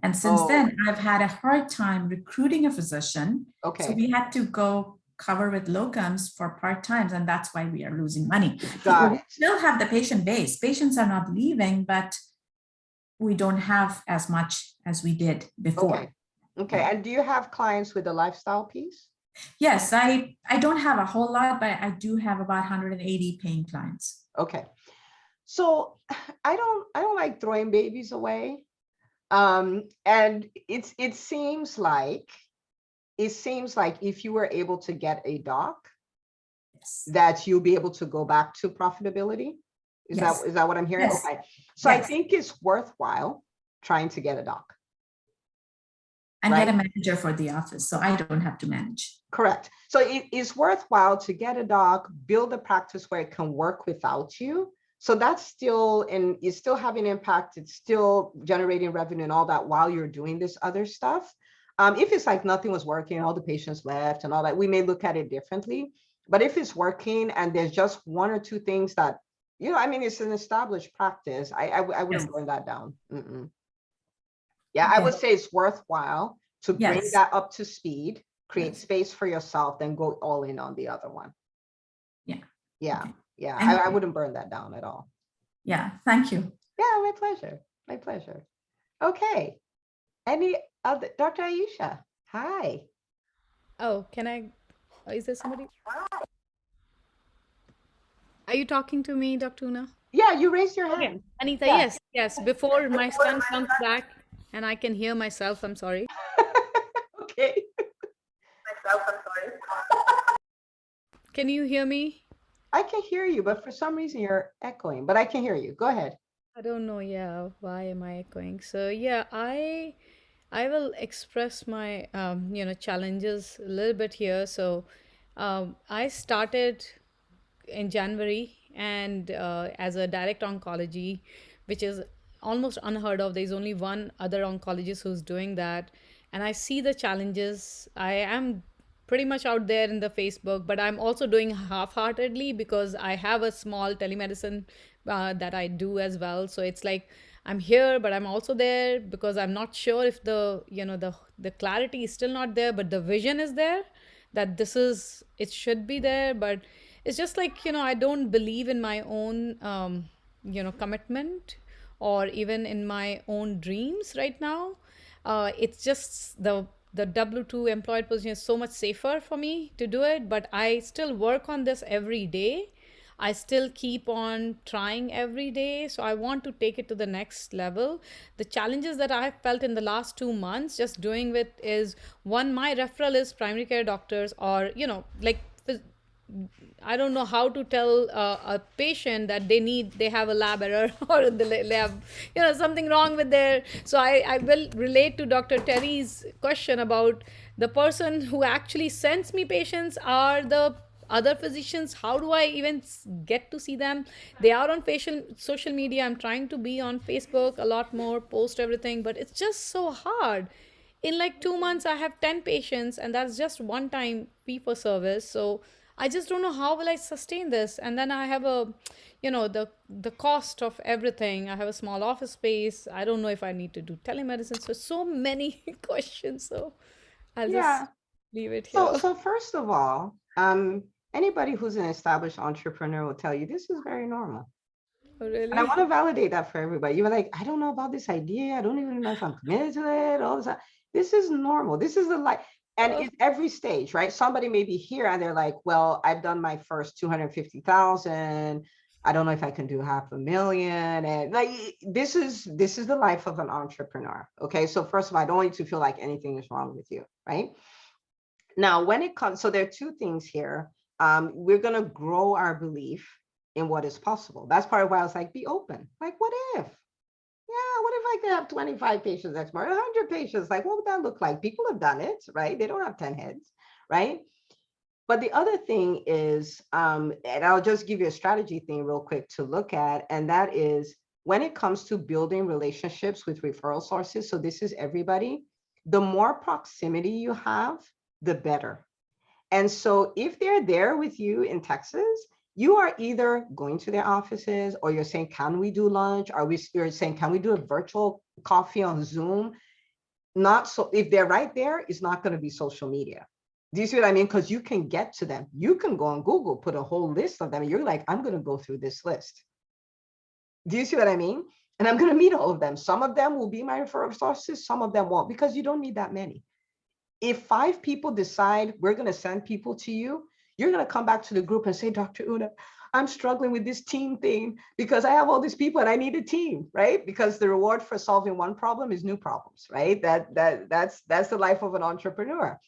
D: And since
A: Oh.
D: then I've had a hard time recruiting a physician. So
A: Okay,
D: we had to go cover with locums for part-times, and that's why we are losing money.
A: got
D: We
A: it.
D: still have the patient base. Patients are not leaving, but we don't have as much as we did before.
A: Okay. Okay. And do you have clients with the lifestyle piece?
D: Yes, I don't have a whole lot, but I do have about 180 paying clients.
A: Okay. So I don't like throwing babies away. And it seems like if you were able to get a doc,
D: Yes.
A: that you'll be able to go back to profitability. Is
D: Yes.
A: that what I'm hearing?
D: Yes.
A: Okay. So I
D: Yes.
A: think it's worthwhile trying to get a doc.
D: And
A: Right.
D: get a manager for the office, so I don't have to manage.
A: Correct. So it is worthwhile to get a doc, build a practice where it can work without you. So that's still, and it's still having impact. It's still generating revenue and all that while you're doing this other stuff. If it's like nothing was working, all the patients left and all that, we may look at it differently. But if it's working and there's just one or two things that, it's an established practice, I wouldn't
D: Yes.
A: burn that down. Mm-mm. Yeah, I would
D: Okay.
A: say it's worthwhile to bring
D: Yes.
A: that up to speed, create
D: Yes.
A: space for yourself, then go all in on the other one.
D: Yeah.
A: Yeah,
D: Okay.
A: yeah,
D: Thank
A: I
D: you.
A: wouldn't burn that down at all.
D: Yeah, thank you.
A: Yeah, my pleasure, my pleasure. Okay, any other, Dr. Ayesha, hi.
E: Oh, can I? Is there somebody? Are you talking to me, Dr. Una?
A: Yeah, you raised your
E: Okay,
A: hand.
E: Anita,
A: Yeah.
E: yes. Before my son comes back and I can hear myself, I'm sorry.
A: Okay.
E: Can you hear me?
A: I can hear you, but for some reason you're echoing, but I can hear you. Go ahead.
E: I don't know, yeah, why am I echoing? So yeah, I will express my challenges a little bit here. So I started in January and as a direct oncology, which is almost unheard of. There's only one other oncologist who's doing that. And I see the challenges. I am pretty much out there in the Facebook, but I'm also doing half-heartedly because I have a small telemedicine that I do as well. So it's like I'm here, but I'm also there because I'm not sure if the clarity is still not there, but the vision is there that it should be there. But it's just like, I don't believe in my own, commitment or even in my own dreams right now. It's just the W2 employed position is so much safer for me to do it, but I still work on this every day. I still keep on trying every day. So I want to take it to the next level. The challenges that I've felt in the last 2 months just doing with is one, my referral is primary care doctors or, I don't know how to tell a patient that they have a lab error or they have, something wrong with their. So I will relate to Dr. Terry's question about the person who actually sends me patients are the other physicians, how do I even get to see them? They are on social media. I'm trying to be on Facebook a lot more, post everything, but it's just so hard. In like 2 months I have 10 patients, and that's just one time fee for service. So I just don't know how will I sustain this. And then I have a, the cost of everything. I have a small office space. I don't know if I need to do telemedicine. So many questions. So I'll just
A: Yeah.
E: leave it
A: So,
E: here.
A: so first of all, anybody who's an established entrepreneur will tell you this is very normal.
E: Oh,
A: And I want to
E: really?
A: validate that for everybody. You were like, I don't know about this idea. I don't even know if I'm committed to it. All this. This is normal. This is the life. And
E: Oh,
A: in every stage, right? Somebody may be here and they're like, well, I've done my first 250,000. I don't know if I can do 500,000. And like, this is the life of an entrepreneur. Okay. So first of all, I don't want you to feel like anything is wrong with you, right? Now, when it comes, so there are two things here. We're going to grow our belief in what is possible. That's part of why I was like, be open. Like, what if? Yeah, what if I could have 25 patients next month, 100 patients? Like, what would that look like? People have done it, right? They don't have 10 heads, right? But the other thing is, and I'll just give you a strategy thing real quick to look at, and that is when it comes to building relationships with referral sources. So this is everybody. The more proximity you have, the better. And so if they're there with you in Texas, you are either going to their offices or you're saying, can we do lunch? You're saying, can we do a virtual coffee on Zoom? Not so, if they're right there, it's not going to be social media. Do you see what I mean? Because you can get to them. You can go on Google, put a whole list of them. And you're like, I'm going to go through this list. Do you see what I mean? And I'm going to meet all of them. Some of them will be my referral sources. Some of them won't, because you don't need that many. If 5 people decide we're going to send people to you, you're going to come back to the group and say, Dr. Una, I'm struggling with this team thing because I have all these people and I need a team, right? Because the reward for solving one problem is new problems, right? That's the life of an entrepreneur.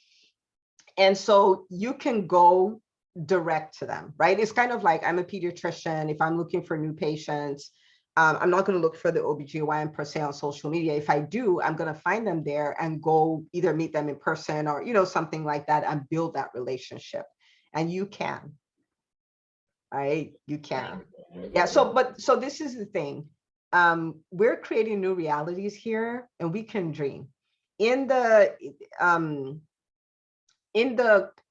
A: And so you can go direct to them, right? It's kind of like, I'm a pediatrician. If I'm looking for new patients, I'm not going to look for the OBGYN per se on social media. If I do, I'm going to find them there and go either meet them in person or, something like that and build that relationship. And you can, right? You can. Yeah. So this is the thing. We're creating new realities here and we can dream. In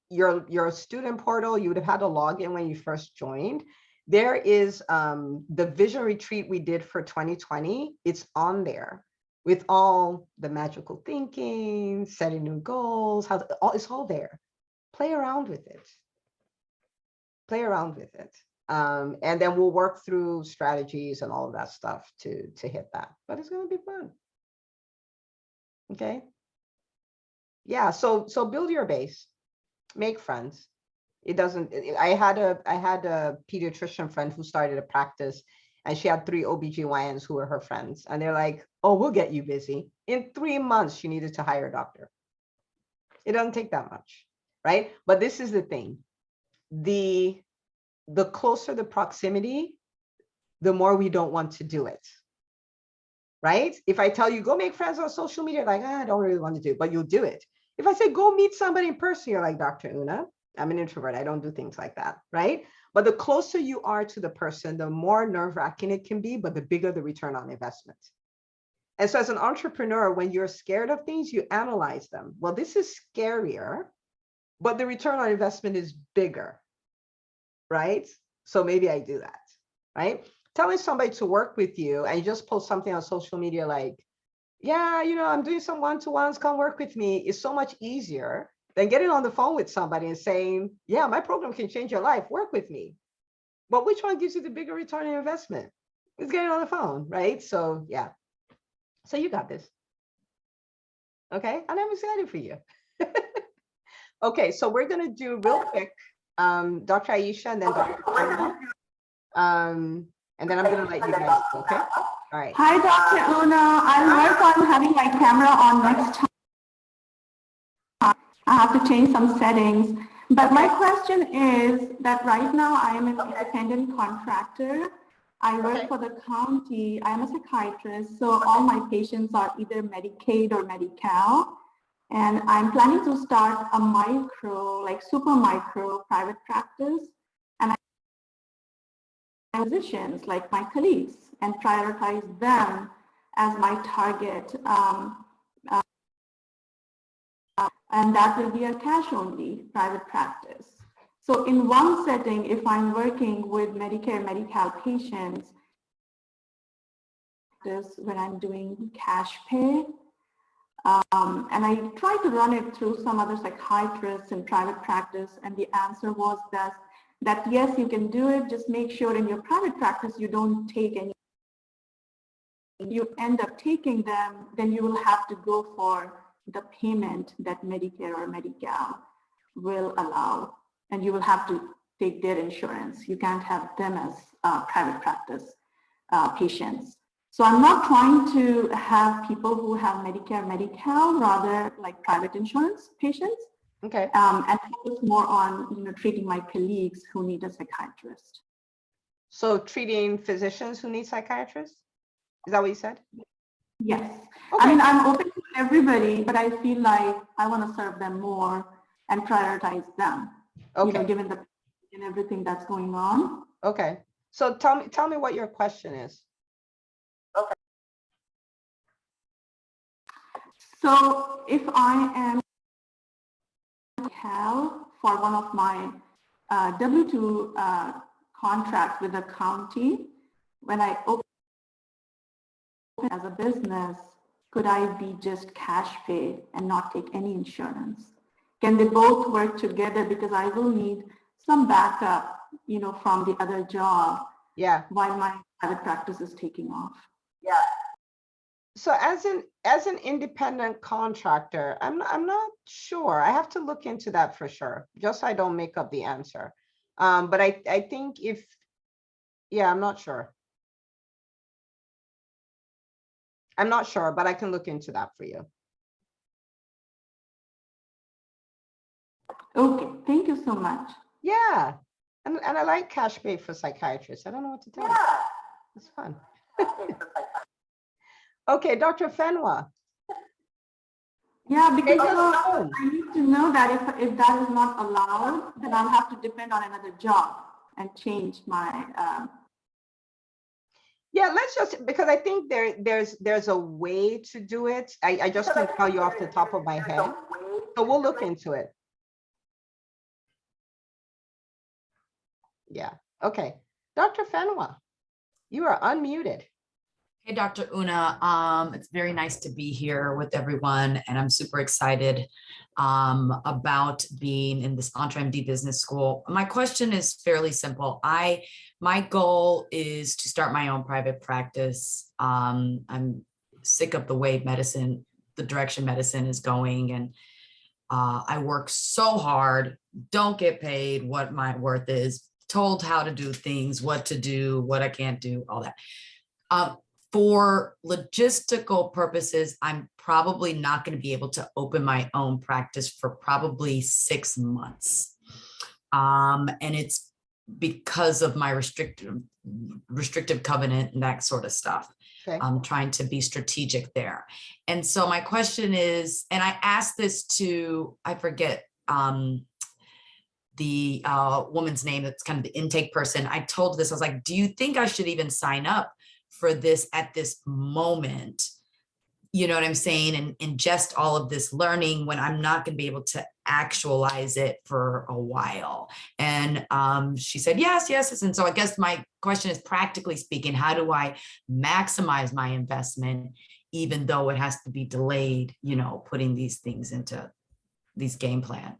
A: your student portal, you would have had to log in when you first joined. There is the vision retreat we did for 2020. It's on there with all the magical thinking, setting new goals, it's all there. Play around with it. Play around with it. And then we'll work through strategies and all of that stuff to hit that. But it's going to be fun. Okay. Yeah. So build your base. Make friends. It doesn't, I had a pediatrician friend who started a practice and she had 3 OBGYNs who were her friends. And they're like, oh, we'll get you busy. In 3 months, she needed to hire a doctor. It doesn't take that much, right? But this is the thing. The closer the proximity, the more we don't want to do it, right? If I tell you, go make friends on social media, like, I don't really want to do it, but you'll do it. If I say, go meet somebody in person, you're like, Dr. Una, I'm an introvert. I don't do things like that, right? But the closer you are to the person, the more nerve-wracking it can be, but the bigger the return on investment. And so as an entrepreneur, when you're scared of things, you analyze them. Well, this is scarier, but the return on investment is bigger, right? So maybe I do that, right? Telling somebody to work with you and you just post something on social media like, yeah, I'm doing some one-to-ones, come work with me, is so much easier than getting on the phone with somebody and saying, yeah, my program can change your life, work with me. But which one gives you the bigger return on investment? It's getting on the phone, right? So yeah. So you got this. Okay, and I'm excited for you. Okay, so we're gonna do real quick, Dr. Aisha and then Dr. Una. And then I'm gonna let you guys go, okay? All right.
F: Hi, Dr. Una. I'll work on having my camera on next time. I have to change some settings. But my question is that right now I am an independent contractor. I work for the county. I'm a psychiatrist. So all my patients are either Medicaid or Medi-Cal. And I'm planning to start a micro, like super micro private practice. And I physicians like my colleagues and prioritize them as my target. And that will be a cash only private practice. So in one setting, if I'm working with Medicare, Medi-Cal patients, when I'm doing cash pay, and I tried to run it through some other psychiatrists in private practice, and the answer was that yes, you can do it, just make sure in your private practice you don't take any. You end up taking them, then you will have to go for the payment that Medicare or Medi-Cal will allow, and you will have to take their insurance. You can't have them as private practice patients. So I'm not trying to have people who have Medicare, Medi-Cal, rather like private insurance patients.
A: Okay.
F: And focus more on treating my colleagues who need a psychiatrist.
A: So treating physicians who need psychiatrists? Is that what you said?
F: Yes.
A: Okay.
F: I mean, I'm open to everybody, but I feel like I want to serve them more and prioritize them.
A: Okay.
F: Given the and everything that's going on.
A: Okay. So tell me what your question is.
F: Okay. So if I am Cal for one of my W-2 contracts with the county, when I open as a business, could I be just cash pay and not take any insurance? Can they both work together? Because I will need some backup, from the other job.
A: Yeah.
F: While my private practice is taking off.
A: Yeah. So as an independent contractor, I'm not sure. I have to look into that for sure, just so I don't make up the answer. But I think I'm not sure. I'm not sure, but I can look into that for you.
F: Okay, thank you so much.
A: Yeah, and I like cash pay for psychiatrists. I don't know what to tell you. It's fun. Okay, Dr. Fenwa.
F: Yeah, because
A: Take us home.
F: I need to know that if that is not allowed, then I'll have to depend on another job and change my.
A: Yeah, let's just, because I think there's a way to do it. I just can't tell you off the top of my head. So we'll look into it. Yeah, okay. Dr. Fenwa, you are unmuted.
G: Hey, Dr. Una, it's very nice to be here with everyone, and I'm super excited about being in this EntreMD Business School. My question is fairly simple. My goal is to start my own private practice. I'm sick of the way the direction medicine is going, and I work so hard, don't get paid what my worth is, told how to do things, what to do, what I can't do, all that. For logistical purposes, I'm probably not going to be able to open my own practice for probably 6 months. And it's because of my restrictive covenant and that sort of stuff.
A: Okay.
G: I'm trying to be strategic there. And so my question is, and I asked this to, I forget the woman's name, that's kind of the intake person. I told this, I was like, do you think I should even sign up for this at this moment? You know what I'm saying? And ingest all of this learning when I'm not going to be able to actualize it for a while. And she said, yes. And so I guess my question is, practically speaking, how do I maximize my investment, even though it has to be delayed, putting these things into these game plan?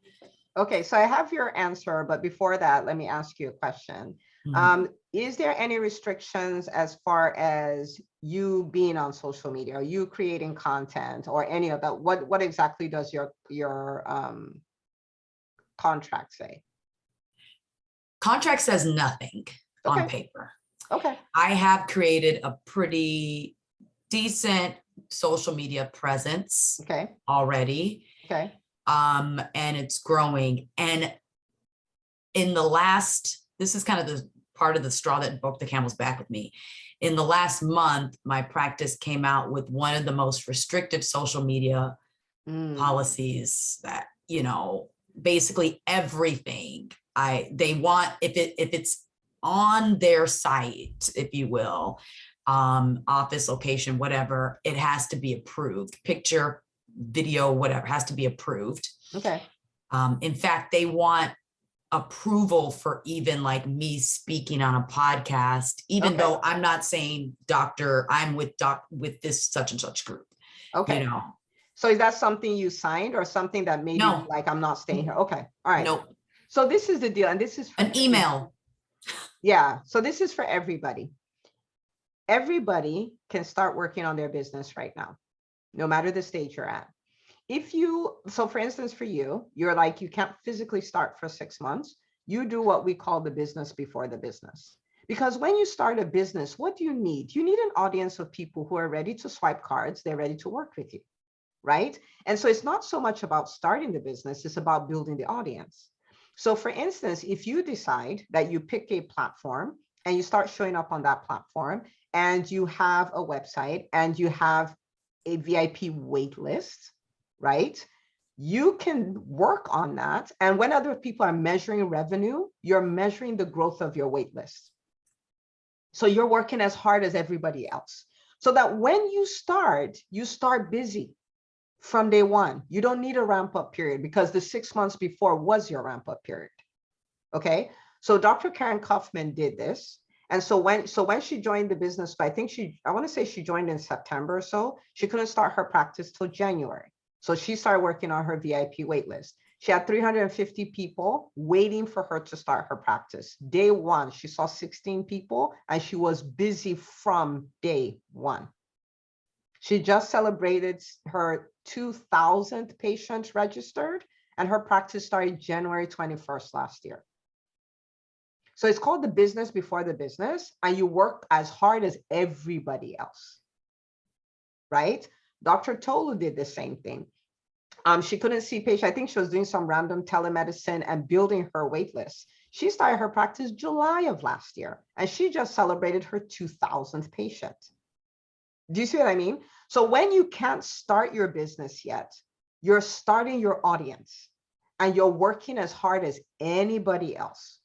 A: Okay, so I have your answer, but before that, let me ask you a question.
G: Mm-hmm.
A: Is there any restrictions as far as you being on social media, or you creating content, or any of that? What exactly does your contract say?
G: Contract says nothing
A: Okay.
G: on paper.
A: Okay.
G: I have created a pretty decent social media presence already.
A: Okay.
G: And it's growing. And in the last, this is kind of the part of the straw that broke the camel's back with me. In the last month, my practice came out with one of the most restrictive social media
A: Mm,
G: policies, that, you know, basically everything. They want, if it's on their site, if you will, office location, whatever, it has to be approved. Picture, video, whatever, has to be approved.
A: okay.
G: In fact, they want approval for even like me speaking on a podcast, even
A: Okay.
G: though I'm not saying doctor, I'm with this such and such group,
A: Okay.
G: you know.
A: So is that something you signed or something that maybe
G: No.
A: like, I'm not staying here? Okay. All right.
G: Nope.
A: So this is the deal. And this is for
G: An email.
A: Yeah. So this is for everybody. Everybody can start working on their business right now, no matter the stage you're at. So for instance, for you, you're like, you can't physically start for 6 months. You do what we call the business before the business. Because when you start a business, what do you need? You need an audience of people who are ready to swipe cards. They're ready to work with you, right? And so it's not so much about starting the business, it's about building the audience. So for instance, if you decide that you pick a platform and you start showing up on that platform and you have a website and you have a VIP wait list, right? You can work on that. And when other people are measuring revenue, you're measuring the growth of your wait list. So you're working as hard as everybody else. So that when you start busy from day one. You don't need a ramp up period because the 6 months before was your ramp up period. Okay. So Dr. Karen Kaufman did this. And so when she joined the business, I want to say she joined in September or so, she couldn't start her practice till January. So she started working on her VIP wait list. She had 350 people waiting for her to start her practice. Day one, she saw 16 people and she was busy from day one. She just celebrated her 2,000th patient registered and her practice started January 21st last year. So it's called the business before the business, and you work as hard as everybody else, right? Dr. Tolu did the same thing. She couldn't see patients. I think she was doing some random telemedicine and building her wait list. She started her practice July of last year, and she just celebrated her 2,000th patient. Do you see what I mean? So when you can't start your business yet, you're starting your audience and you're working as hard as anybody else.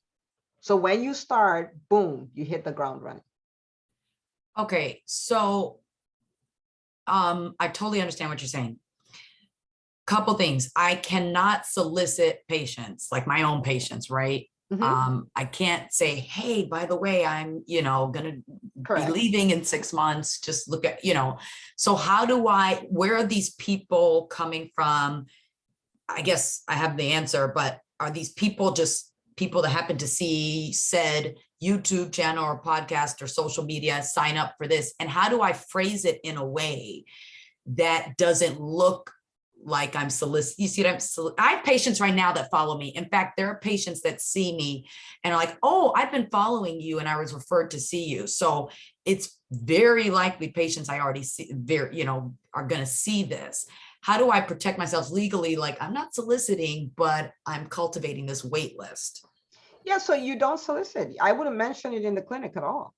A: So when you start, boom, you hit the ground running.
G: Okay, so I totally understand what you're saying. Couple things. I cannot solicit patients, like my own patients, right?
A: Mhm.
G: I can't say, hey, by the way, I'm, gonna
A: Correct.
G: be leaving in 6 months. Just look at, so where are these people coming from? I guess I have the answer, but are these people just people that happen to see said YouTube channel or podcast or social media, sign up for this? And how do I phrase it in a way that doesn't look like I'm soliciting? You see what I have patients right now that follow me. In fact, there are patients that see me and are like, oh, I've been following you and I was referred to see you. So it's very likely patients I already see, are going to see this. How do I protect myself legally? Like, I'm not soliciting, but I'm cultivating this wait list.
A: Yeah, so you don't solicit. I wouldn't mention it in the clinic at all.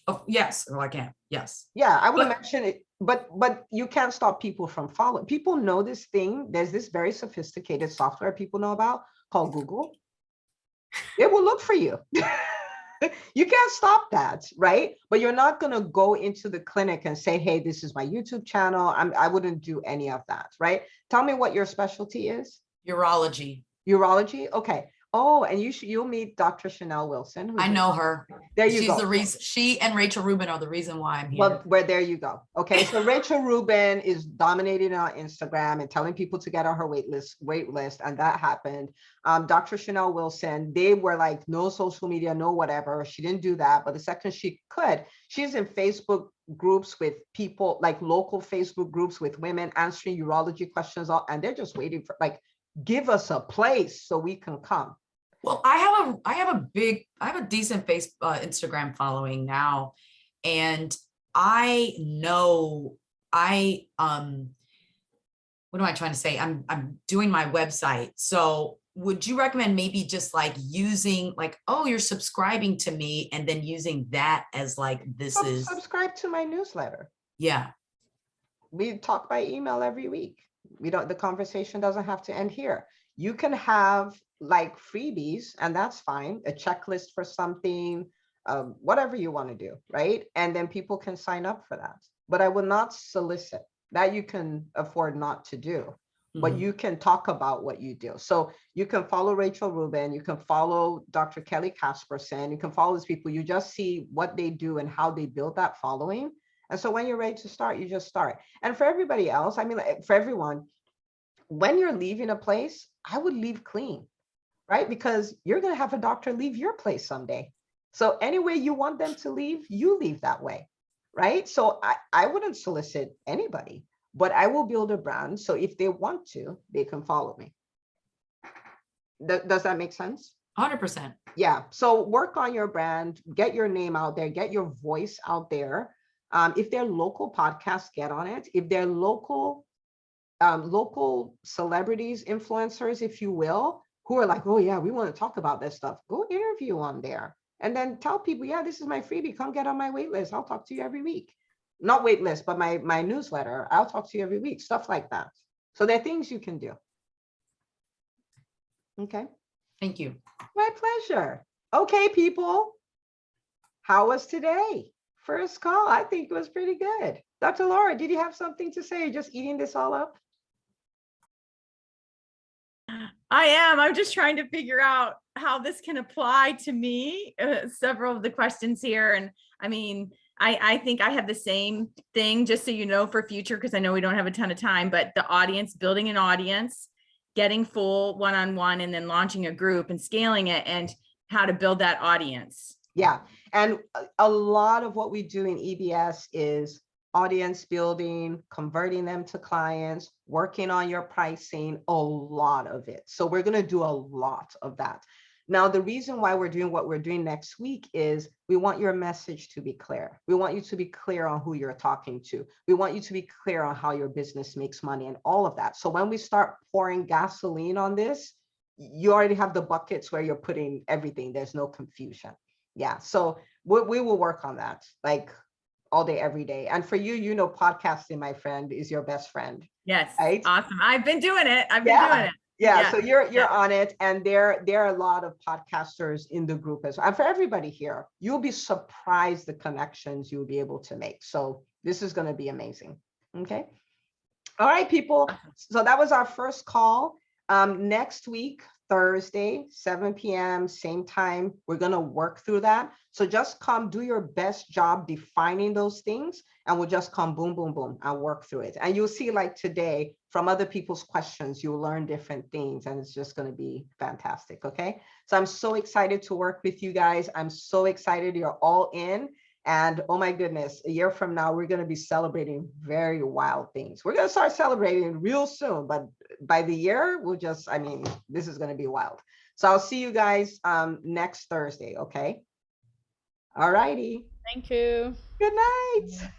G: Oh, yes. Well, I can. Yes.
A: Yeah, I wouldn't
G: But-
A: mention it, but you can't stop people from following. People know this thing. There's this very sophisticated software people know about called Google. It will look for you. You can't stop that, right? But you're not going to go into the clinic and say, hey, this is my YouTube channel. I wouldn't do any of that, right? Tell me what your specialty is.
G: Urology.
A: Urology? Okay. Oh, and you'll meet Dr. Chanel Wilson.
G: I know her.
A: There you
G: She's
A: go.
G: the reason. She and Rachel Rubin are the reason why I'm here.
A: Well, there you go. Okay, so Rachel Rubin is dominating on Instagram and telling people to get on her wait list, and that happened. Dr. Chanel Wilson, they were like, no social media, no whatever. She didn't do that, but the second she could, she's in Facebook groups with people, like local Facebook groups with women answering urology questions, and they're just waiting for, like, give us a place so we can come.
G: Well, I have a decent Instagram following now. And I know what am I trying to say? I'm doing my website. So would you recommend maybe just like using like, oh, you're subscribing to me and then using that as like, this is
A: Subscribe to my newsletter.
G: Yeah.
A: We talk by email every week. the conversation doesn't have to end here. You can have like freebies, and that's fine, a checklist for something, whatever you want to do, right? And then people can sign up for that. But I will not solicit that. You can afford not to do, but
G: Mhm.
A: you can talk about what you do. So you can follow Rachel Rubin, you can follow Dr. Kelly Kasperson, you can follow these people. You just see what they do and how they build that following. And so when you're ready to start, you just start. And for everybody else, I mean, for everyone, when you're leaving a place, I would leave clean, right? Because you're going to have a doctor leave your place someday. So any way you want them to leave, you leave that way, right? So I wouldn't solicit anybody, but I will build a brand. So if they want to, they can follow me. Does that make sense?
G: 100%.
A: Yeah. So work on your brand, get your name out there, get your voice out there. If they're local podcasts, get on it. If they're local celebrities, influencers, if you will, who are like, oh yeah, we want to talk about this stuff, go interview on there. And then tell people, yeah, this is my freebie. Come get on my wait list. I'll talk to you every week. Not wait list, but my newsletter. I'll talk to you every week. Stuff like that. So there are things you can do. Okay.
G: Thank you.
A: My pleasure. Okay, people. How was today? First call. I think it was pretty good. Dr. Laura, did you have something to say? Just eating this all up?
H: I am. I'm just trying to figure out how this can apply to me. Several of the questions here. And I mean, I think I have the same thing, just so you know, for future, because I know we don't have a ton of time, but the audience, building an audience, getting full one-on-one, and then launching a group and scaling it, and how to build that audience.
A: Yeah. And a lot of what we do in EBS is audience building, converting them to clients, working on your pricing, a lot of it. So we're going to do a lot of that. Now, the reason why we're doing what we're doing next week is we want your message to be clear. We want you to be clear on who you're talking to. We want you to be clear on how your business makes money and all of that. So when we start pouring gasoline on this, you already have the buckets where you're putting everything. There's no confusion. Yeah. So we will work on that like all day, every day. And for you, you know, podcasting, my friend, is your best friend.
H: Yes.
A: Right?
H: Awesome. I've been doing it. Doing it.
A: Yeah, so you're on it, and there are a lot of podcasters in the group as well. And for everybody here, you'll be surprised the connections you'll be able to make. So this is going to be amazing. Okay. All right, people. So that was our first call. Next week, Thursday, 7 p.m., same time, we're going to work through that. So just come do your best job defining those things, and we'll just come boom, boom, boom, and work through it. And you'll see, like today, from other people's questions, you'll learn different things, and it's just going to be fantastic. Okay. So I'm so excited to work with you guys. I'm so excited you're all in. And oh my goodness, a year from now, we're going to be celebrating very wild things. We're going to start celebrating real soon, but by the year, we'll just, I mean, this is going to be wild. So I'll see you guys next Thursday. Okay. All righty.
E: Thank you.
A: Good night.